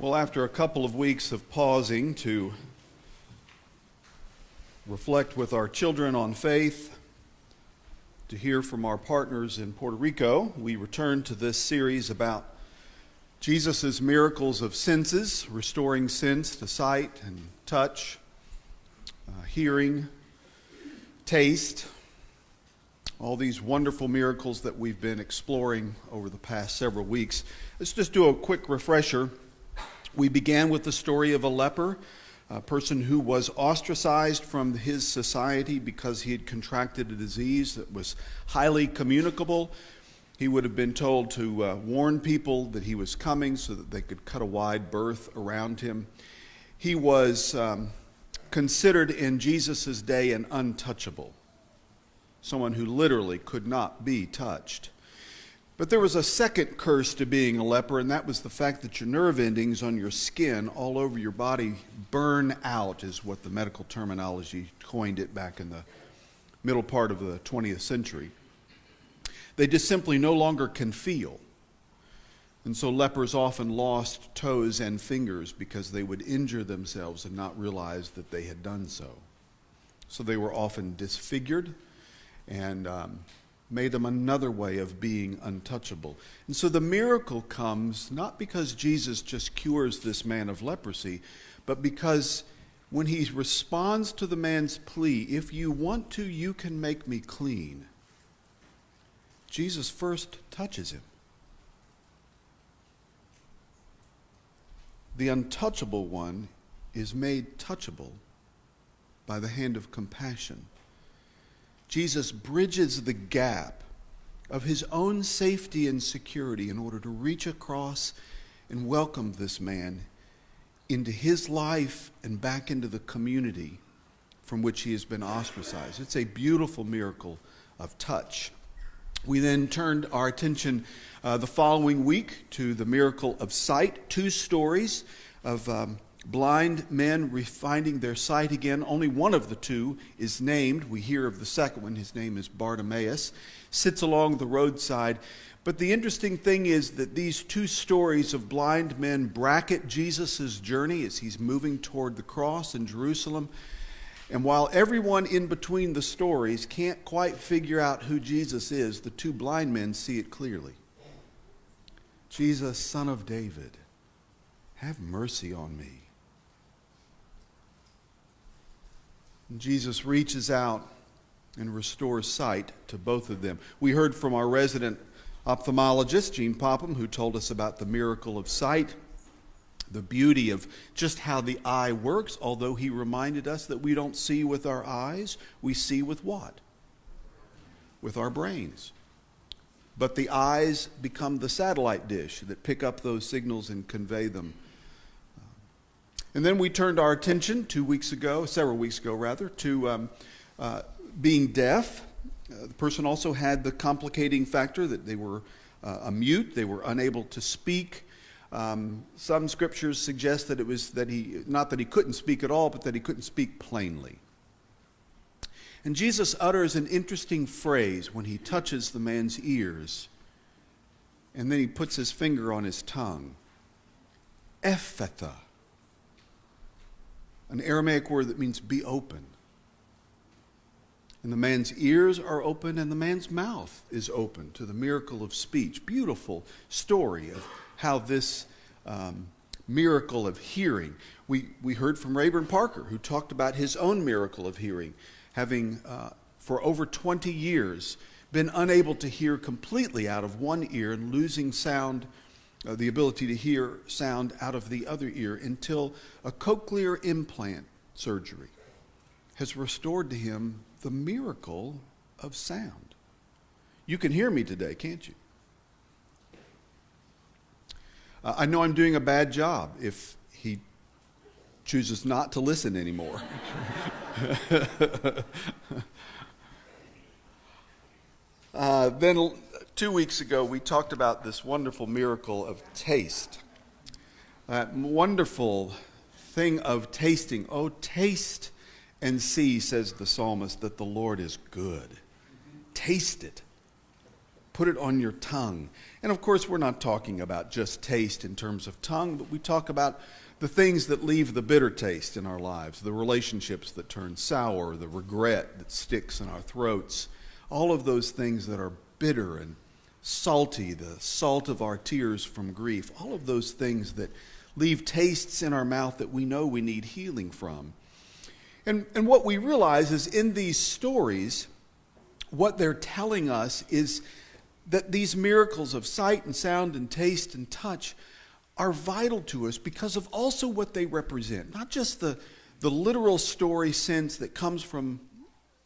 Well, after a couple of weeks of pausing to reflect with our children on faith, to hear from our partners in Puerto Rico, we return to this series about Jesus' miracles of senses, restoring sense to sight and touch, hearing, taste, all these wonderful miracles that we've been exploring over the past several weeks. Let's just do a quick refresher. We began with the story of a leper, a person who was ostracized from his society because he had contracted a disease that was highly communicable. He would have been told to warn people that he was coming so that they could cut a wide berth around him. He was considered in Jesus' day an untouchable, someone who literally could not be touched. But there was a second curse to being a leper, and that was the fact that your nerve endings on your skin all over your body burn out, is what the medical terminology coined it back in the middle part of the 20th century. They just simply no longer can feel. And so lepers often lost toes and fingers because they would injure themselves and not realize that they had done so. So they were often disfigured and made them another way of being untouchable. And so the miracle comes not because Jesus just cures this man of leprosy, but because when he responds to the man's plea, if you want to, you can make me clean, Jesus first touches him. The untouchable one is made touchable by the hand of compassion. Jesus bridges the gap of his own safety and security in order to reach across and welcome this man into his life and back into the community from which he has been ostracized. It's a beautiful miracle of touch. We then turned our attention the following week to the miracle of sight, two stories of blind men finding their sight again. Only one of the two is named. We hear of the second one. His name is Bartimaeus. Sits along the roadside. But the interesting thing is that these two stories of blind men bracket Jesus' journey as he's moving toward the cross in Jerusalem. And while everyone in between the stories can't quite figure out who Jesus is, the two blind men see it clearly. Jesus, Son of David, have mercy on me. Jesus reaches out and restores sight to both of them. We heard from our resident ophthalmologist, Gene Popham, who told us about the miracle of sight, the beauty of just how the eye works, although he reminded us that we don't see with our eyes, we see with what? With our brains. But the eyes become the satellite dish that pick up those signals and convey them. And then we turned our attention several weeks ago, to being deaf. The person also had the complicating factor that they were a mute, they were unable to speak. Some scriptures suggest that it was not that he couldn't speak at all, but that he couldn't speak plainly. And Jesus utters an interesting phrase when he touches the man's ears, and then he puts his finger on his tongue. Ephphatha. An Aramaic word that means be open. And the man's ears are open and the man's mouth is open to the miracle of speech. Beautiful story of how this miracle of hearing. We heard from Rayburn Parker, who talked about his own miracle of hearing, having for over 20 years been unable to hear completely out of one ear and losing sound, the ability to hear sound out of the other ear, until a cochlear implant surgery has restored to him the miracle of sound. You can hear me today, can't you? I know I'm doing a bad job if he chooses not to listen anymore. Then 2 weeks ago, we talked about this wonderful miracle of taste. That wonderful thing of tasting. Oh, taste and see, says the psalmist, that the Lord is good. Taste it. put it on your tongue. And of course, we're not talking about just taste in terms of tongue, but we talk about the things that leave the bitter taste in our lives, the relationships that turn sour, the regret that sticks in our throats, all of those things that are bitter and salty, the salt of our tears from grief, all of those things that leave tastes in our mouth that we know we need healing from. And what we realize is in these stories, what they're telling us is that these miracles of sight and sound and taste and touch are vital to us because of also what they represent. Not just the literal story sense that comes from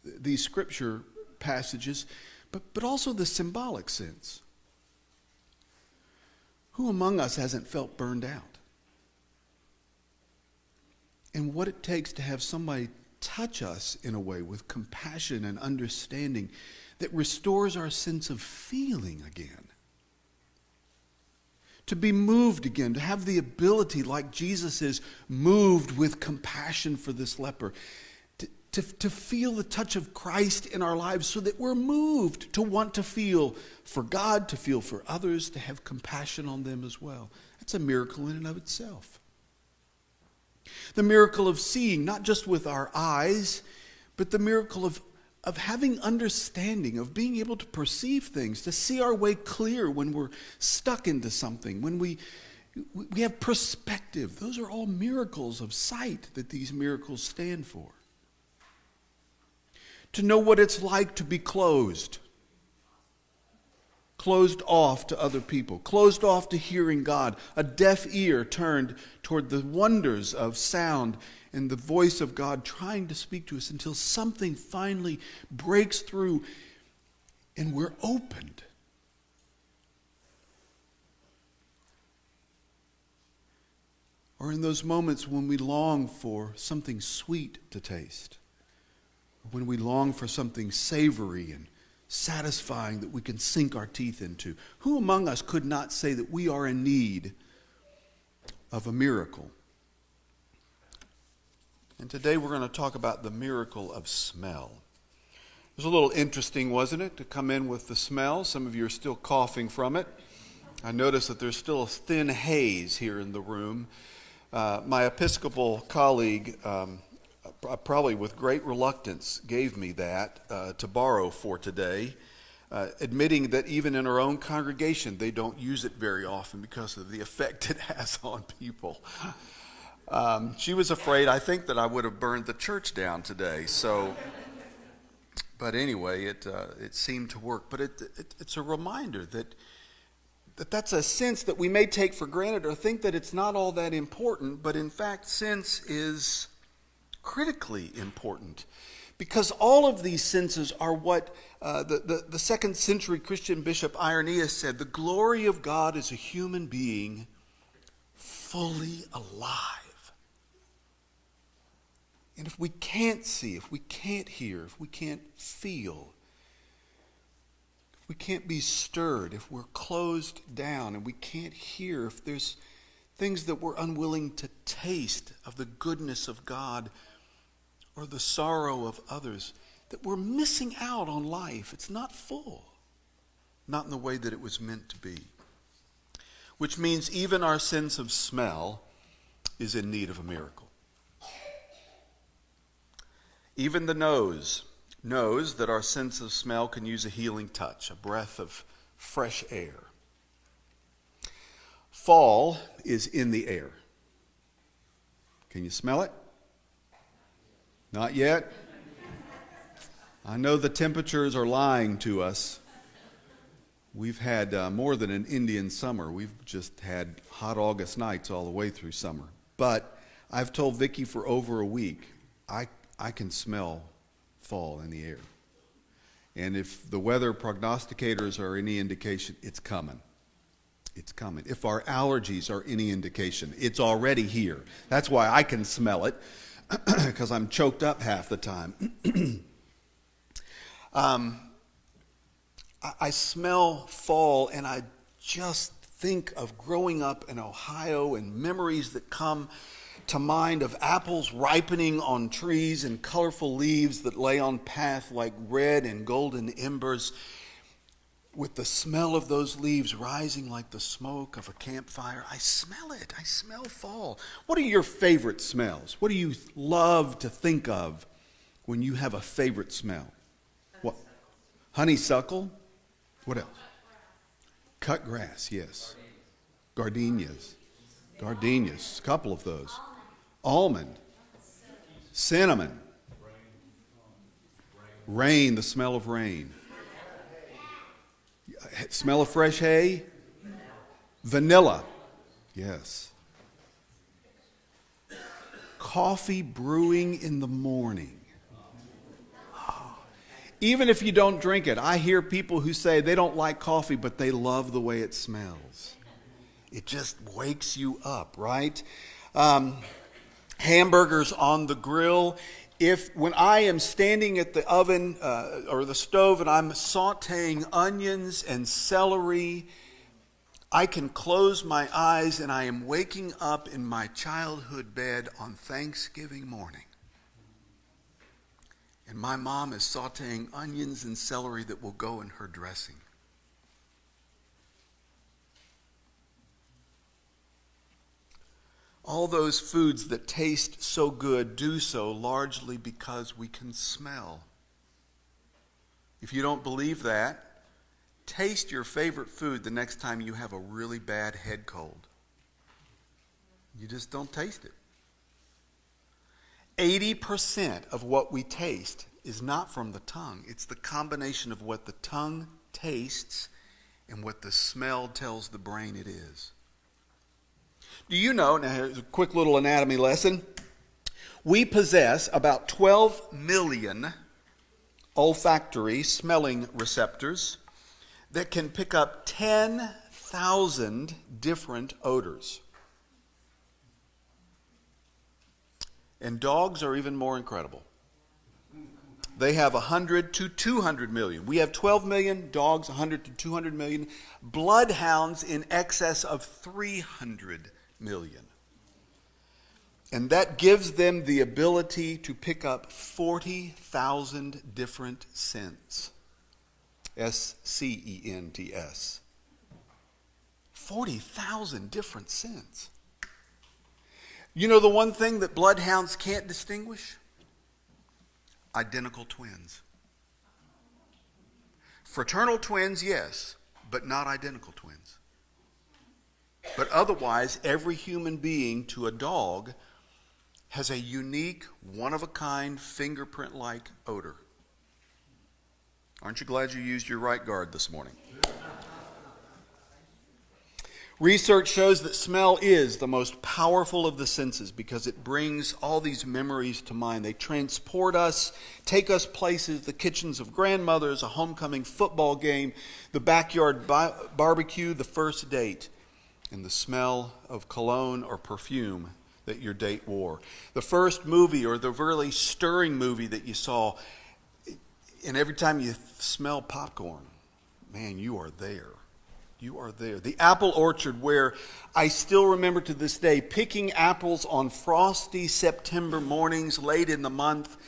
these scripture passages, but also the symbolic sense. Who among us hasn't felt burned out? And what it takes to have somebody touch us in a way with compassion and understanding that restores our sense of feeling again. To be moved again, to have the ability, like Jesus is, moved with compassion for this leper, to feel the touch of Christ in our lives so that we're moved to want to feel for God, to feel for others, to have compassion on them as well. That's a miracle in and of itself. The miracle of seeing, not just with our eyes, but the miracle of having understanding, of being able to perceive things, to see our way clear when we're stuck into something, when we have perspective. Those are all miracles of sight that these miracles stand for. To know what it's like to be closed off to other people, closed off to hearing God, a deaf ear turned toward the wonders of sound and the voice of God trying to speak to us until something finally breaks through and we're opened. Or in those moments when we long for something sweet to taste, when we long for something savory and satisfying that we can sink our teeth into. Who among us could not say that we are in need of a miracle? And today we're going to talk about the miracle of smell. It was a little interesting, wasn't it, to come in with the smell? Some of you are still coughing from it. I notice that there's still a thin haze here in the room. My Episcopal colleague, probably with great reluctance, gave me that to borrow for today, admitting that even in our own congregation, they don't use it very often because of the effect it has on people. She was afraid, I think, that I would have burned the church down today. But anyway, it seemed to work. But it's a reminder that's a sense that we may take for granted or think that it's not all that important, but in fact, sense is critically important, because all of these senses are what the second century Christian bishop Irenaeus said: the glory of God is a human being fully alive. And if we can't see, if we can't hear, if we can't feel, if we can't be stirred, if we're closed down and we can't hear, if there's things that we're unwilling to taste of the goodness of God or the sorrow of others, that we're missing out on life. It's not full. Not in the way that it was meant to be. Which means even our sense of smell is in need of a miracle. Even the nose knows that our sense of smell can use a healing touch, a breath of fresh air. Fall is in the air. Can you smell it? Not yet. I know the temperatures are lying to us. We've had more than an Indian summer. We've just had hot August nights all the way through summer. But I've told Vicki for over a week, I can smell fall in the air. And if the weather prognosticators are any indication, it's coming. It's coming. If our allergies are any indication, it's already here. That's why I can smell it, because I'm choked up half the time. I smell fall, and I just think of growing up in Ohio and memories that come to mind of apples ripening on trees and colorful leaves that lay on path like red and golden embers. with the smell of those leaves rising like the smoke of a campfire. I smell it. I smell fall. What are your favorite smells? What do you love to think of when you have a favorite smell? What? Honeysuckle? What else? Cut grass, yes. Gardenias. Gardenias, a couple of those. Almond. Cinnamon. Rain, the smell of rain. Smell of fresh hay? Vanilla. Yes. Coffee brewing in the morning. Even if you don't drink it, I hear people who say they don't like coffee, but they love the way it smells. It just wakes you up, right? Hamburgers on the grill. When I am standing at the oven or the stove and I'm sauteing onions and celery, I can close my eyes and I am waking up in my childhood bed on Thanksgiving morning. And my mom is sauteing onions and celery that will go in her dressing. All those foods that taste so good do so largely because we can smell. If you don't believe that, taste your favorite food the next time you have a really bad head cold. You just don't taste it. 80% of what we taste is not from the tongue. It's the combination of what the tongue tastes and what the smell tells the brain it is. Do you know, now here's a quick little anatomy lesson. We possess about 12 million olfactory smelling receptors that can pick up 10,000 different odors. And dogs are even more incredible. They have 100 to 200 million. We have 12 million, dogs 100 to 200 million, bloodhounds in excess of 300 million. And that gives them the ability to pick up 40,000 different scents. S-C-E-N-T-S. 40,000 different scents. You know the one thing that bloodhounds can't distinguish? Identical twins. Fraternal twins, yes, but not identical twins. But otherwise, every human being to a dog has a unique, one-of-a-kind, fingerprint-like odor. Aren't you glad you used your right guard this morning? Research shows that smell is the most powerful of the senses because it brings all these memories to mind. They transport us, take us places, the kitchens of grandmothers, a homecoming football game, the backyard barbecue, the first date, and the smell of cologne or perfume that your date wore. The first movie or the really stirring movie that you saw, and every time you smell popcorn, man, you are there. You are there. The apple orchard where I still remember to this day picking apples on frosty September mornings late in the month,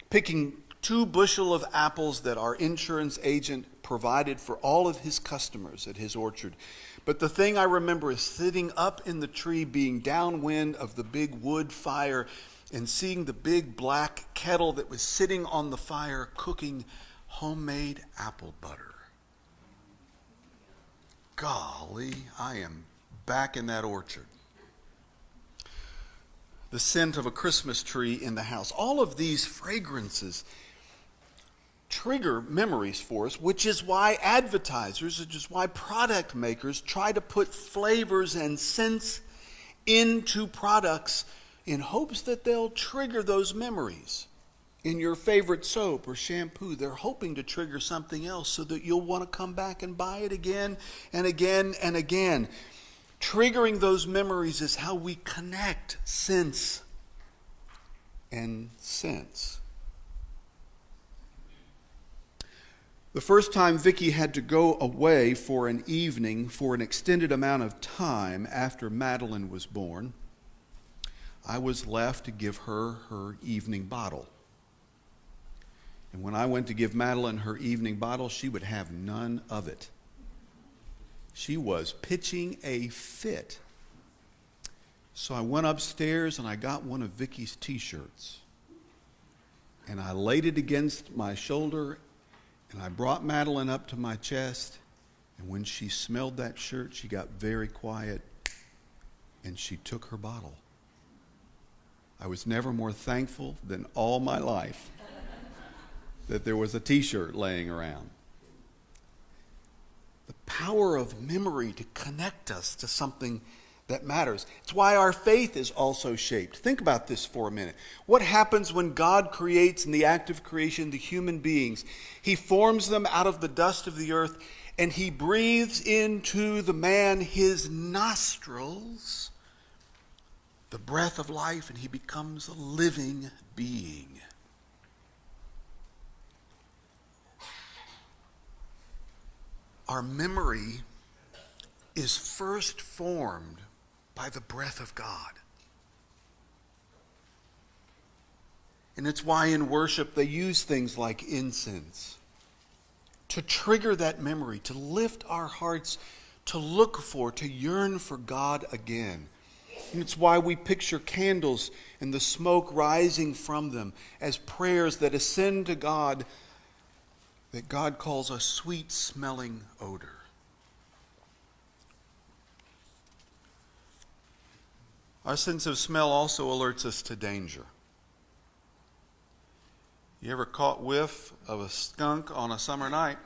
picking 2 bushel of apples that our insurance agent provided for all of his customers at his orchard. But the thing I remember is sitting up in the tree, being downwind of the big wood fire and seeing the big black kettle that was sitting on the fire cooking homemade apple butter. Golly, I am back in that orchard. The scent of a Christmas tree in the house. All of these fragrances trigger memories for us, which is why advertisers, which is why product makers try to put flavors and scents into products in hopes that they'll trigger those memories. In your favorite soap or shampoo, they're hoping to trigger something else so that you'll want to come back and buy it again and again and again. Triggering those memories is how we connect sense and sense. The first time Vicki had to go away for an evening for an extended amount of time after Madeline was born, I was left to give her her evening bottle. And when I went to give Madeline her evening bottle, she would have none of it. She was pitching a fit. So I went upstairs and I got one of Vicky's t-shirts. And I laid it against my shoulder and I brought Madeline up to my chest. And when she smelled that shirt, she got very quiet and she took her bottle. I was never more thankful than all my life that there was a t-shirt laying around. The power of memory to connect us to something that matters. It's why our faith is also shaped. Think about this for a minute. What happens when God creates in the act of creation the human beings? He forms them out of the dust of the earth and he breathes into the man his nostrils, the breath of life, and he becomes a living being. Our memory is first formed by the breath of God. And it's why in worship they use things like incense to trigger that memory, to lift our hearts, to look for, to yearn for God again. And it's why we picture candles and the smoke rising from them as prayers that ascend to God, that God calls a sweet-smelling odor. Our sense of smell also alerts us to danger. You ever caught whiff of a skunk on a summer night?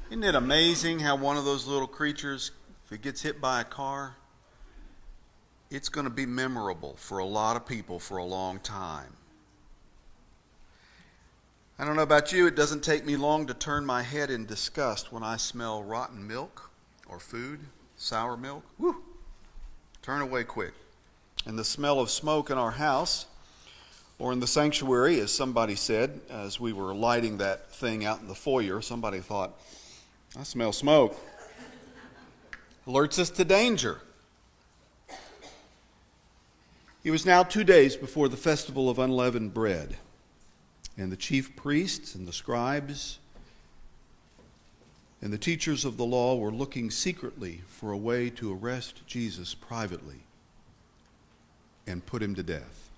Isn't it amazing how one of those little creatures, if it gets hit by a car, it's going to be memorable for a lot of people for a long time. I don't know about you, it doesn't take me long to turn my head in disgust when I smell rotten milk or food, sour milk. Woo! Turn away quick. And the smell of smoke in our house or in the sanctuary, as somebody said, as we were lighting that thing out in the foyer, somebody thought, I smell smoke. Alerts us to danger. It was now 2 days before the festival of unleavened bread. And the chief priests and the scribes and the teachers of the law were looking secretly for a way to arrest Jesus privately and put him to death.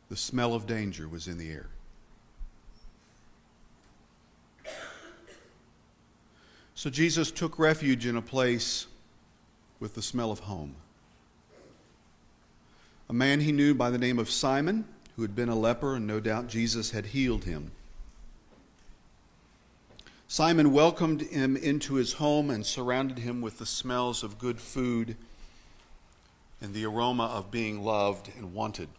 The smell of danger was in the air. So Jesus took refuge in a place with the smell of home. A man he knew by the name of Simon, who had been a leper, and no doubt Jesus had healed him. Simon welcomed him into his home and surrounded him with the smells of good food and the aroma of being loved and wanted,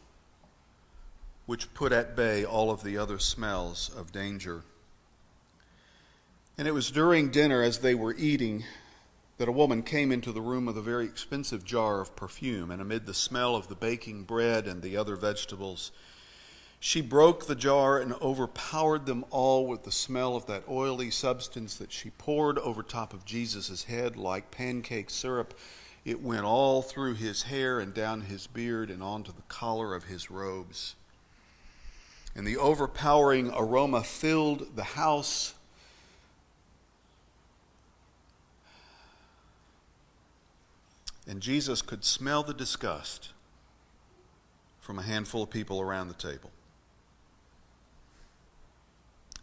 which put at bay all of the other smells of danger. And it was during dinner, as they were eating, that a woman came into the room with a very expensive jar of perfume, and amid the smell of the baking bread and the other vegetables, she broke the jar and overpowered them all with the smell of that oily substance that she poured over top of Jesus' head like pancake syrup. It went all through his hair and down his beard and onto the collar of his robes. And the overpowering aroma filled the house. And Jesus could smell the disgust from a handful of people around the table.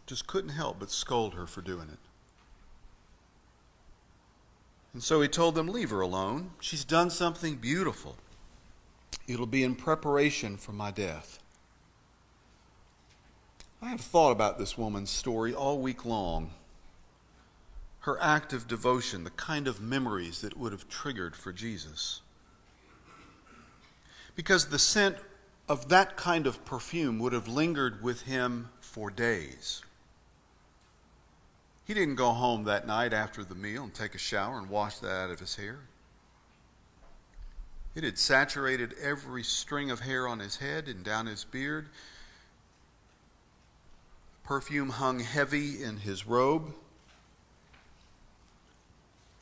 Just couldn't help but scold her for doing it. And so he told them, leave her alone. She's done something beautiful. It'll be in preparation for my death. I have thought about this woman's story all week long. Her act of devotion, the kind of memories that it would have triggered for Jesus. Because the scent of that kind of perfume would have lingered with him for days. He didn't go home that night after the meal and take a shower and wash that out of his hair. It had saturated every string of hair on his head and down his beard. Perfume hung heavy in his robe.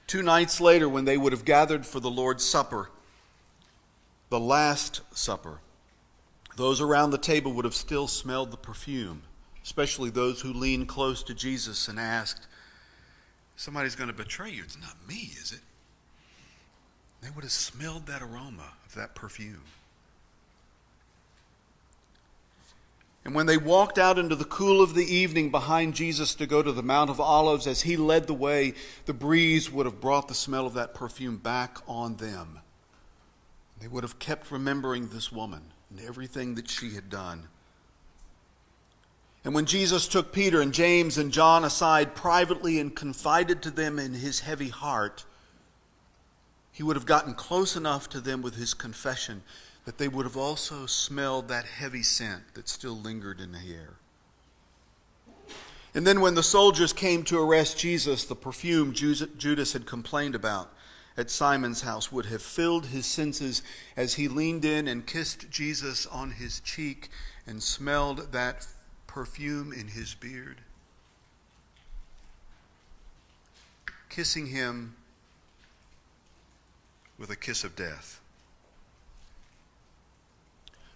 2 nights later, when they would have gathered for the Lord's Supper, the Last Supper, those around the table would have still smelled the perfume, especially those who leaned close to Jesus and asked, "Somebody's going to betray you. It's not me, is it?" They would have smelled that aroma of that perfume. And when they walked out into the cool of the evening behind Jesus to go to the Mount of Olives, as he led the way, the breeze would have brought the smell of that perfume back on them. They would have kept remembering this woman and everything that she had done. And when Jesus took Peter and James and John aside privately and confided to them in his heavy heart, he would have gotten close enough to them with his confession that they would have also smelled that heavy scent that still lingered in the air. And then when the soldiers came to arrest Jesus, the perfume Judas had complained about at Simon's house would have filled his senses as he leaned in and kissed Jesus on his cheek and smelled that perfume in his beard, kissing him with a kiss of death.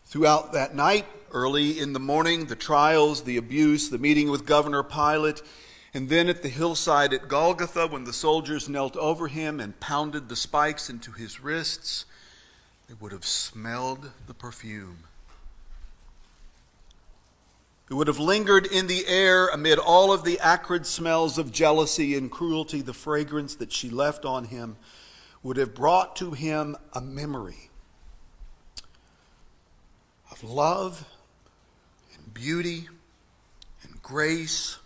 Throughout that night, early in the morning, the trials, the abuse, the meeting with Governor Pilate, and then at the hillside at Golgotha when the soldiers knelt over him and pounded the spikes into his wrists, they would have smelled the perfume. It would have lingered in the air amid all of the acrid smells of jealousy and cruelty. The fragrance that she left on him would have brought to him a memory of love and beauty and grace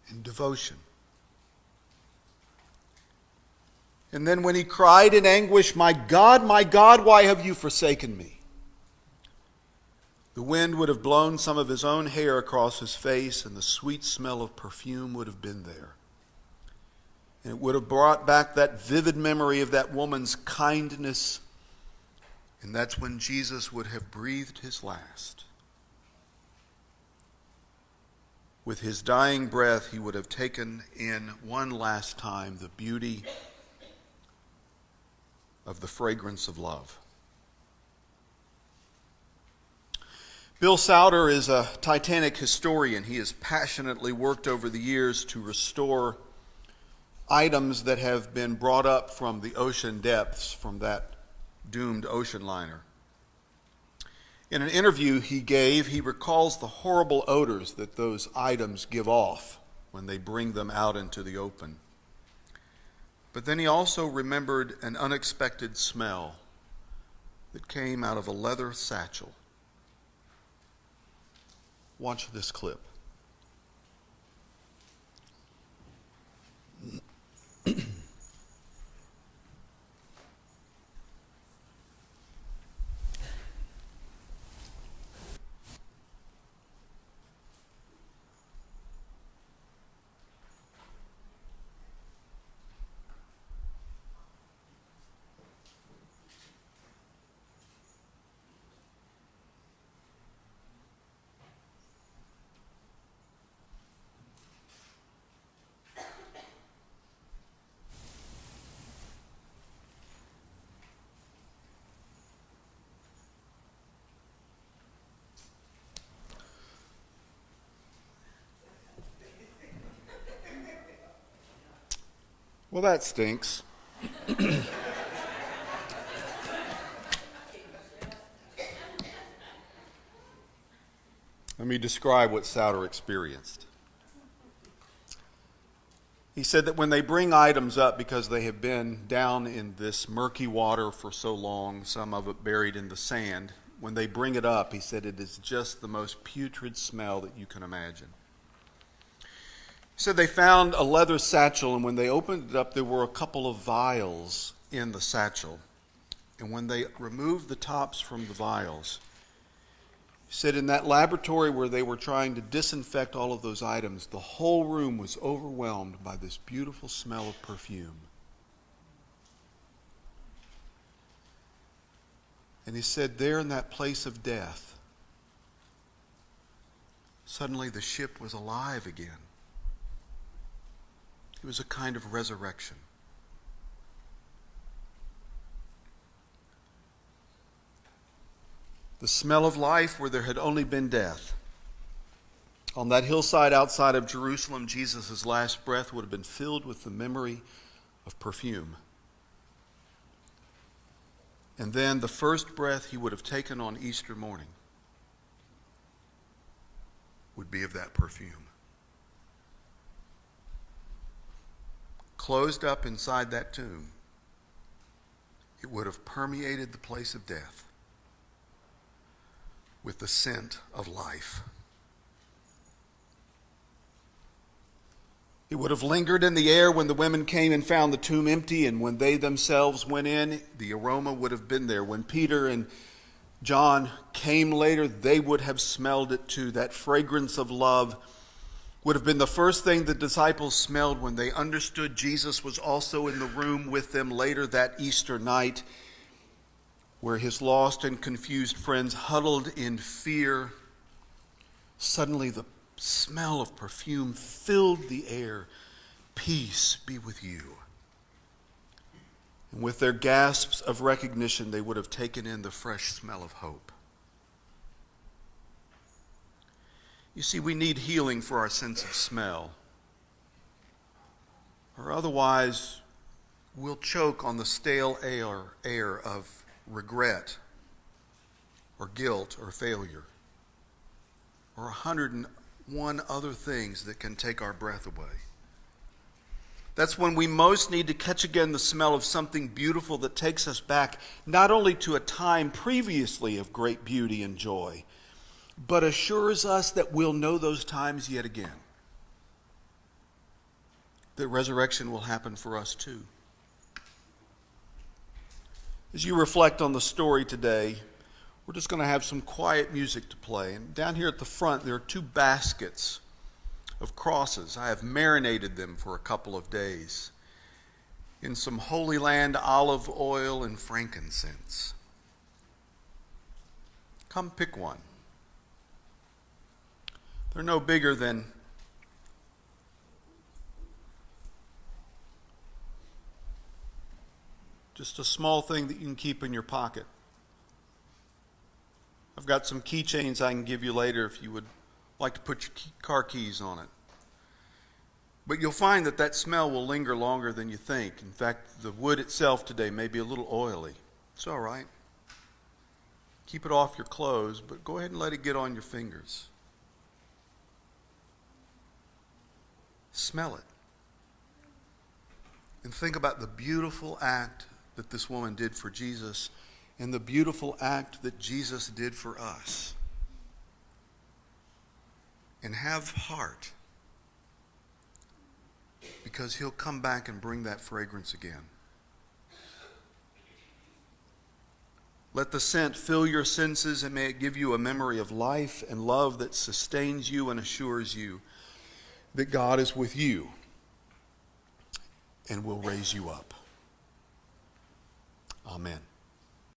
and devotion. And then when he cried in anguish, my God, why have you forsaken me?" The wind would have blown some of his own hair across his face, and the sweet smell of perfume would have been there. And it would have brought back that vivid memory of that woman's kindness. And that's when Jesus would have breathed his last. With his dying breath, he would have taken in one last time the beauty of the fragrance of love. Bill Souter is a Titanic historian. He has passionately worked over the years to restore items that have been brought up from the ocean depths from that doomed ocean liner. In an interview he gave, he recalls the horrible odors that those items give off when they bring them out into the open. But then he also remembered an unexpected smell that came out of a leather satchel. Watch this clip. Well, that stinks. Let me describe what Souter experienced. He said that when they bring items up because they have been down in this murky water for so long, some of it buried in the sand, when they bring it up, he said it is just the most putrid smell that you can imagine. He said they found a leather satchel, and when they opened it up, there were a couple of vials in the satchel. And when they removed the tops from the vials, he said in that laboratory where they were trying to disinfect all of those items, the whole room was overwhelmed by this beautiful smell of perfume. And he said there in that place of death, suddenly the ship was alive again. It was a kind of resurrection. the smell of life where there had only been death. On that hillside outside of Jerusalem, Jesus' last breath would have been filled with the memory of perfume. And then the first breath he would have taken on Easter morning would be of that perfume. Closed up inside that tomb, it would have permeated the place of death with the scent of life. It would have lingered in the air when the women came and found the tomb empty, and when they themselves went in, the aroma would have been there. When Peter and John came later, they would have smelled it too. That fragrance of love would have been the first thing the disciples smelled when they understood Jesus was also in the room with them later that Easter night, where his lost and confused friends huddled in fear. Suddenly the smell of perfume filled the air. Peace be with you. And with their gasps of recognition, they would have taken in the fresh smell of hope. You see, we need healing for our sense of smell, or otherwise we'll choke on the stale air of regret or guilt or failure or 101 other things that can take our breath away. That's when we most need to catch again the smell of something beautiful that takes us back not only to a time previously of great beauty and joy, but assures us that we'll know those times yet again. That resurrection will happen for us too. As you reflect on the story today, we're just going to have some quiet music to play. And down here at the front, there are 2 baskets of crosses. I have marinated them for a couple of days in some Holy Land olive oil and frankincense. Come pick one. They're no bigger than just a small thing that you can keep in your pocket. I've got some keychains I can give you later if you would like to put your car keys on it. But you'll find that that smell will linger longer than you think. In fact, the wood itself today may be a little oily. It's all right. Keep it off your clothes, but go ahead and let it get on your fingers. Smell it. And think about the beautiful act that this woman did for Jesus and the beautiful act that Jesus did for us. And have heart, because he'll come back and bring that fragrance again. Let the scent fill your senses, and may it give you a memory of life and love that sustains you and assures you that God is with you and will raise you up. Amen.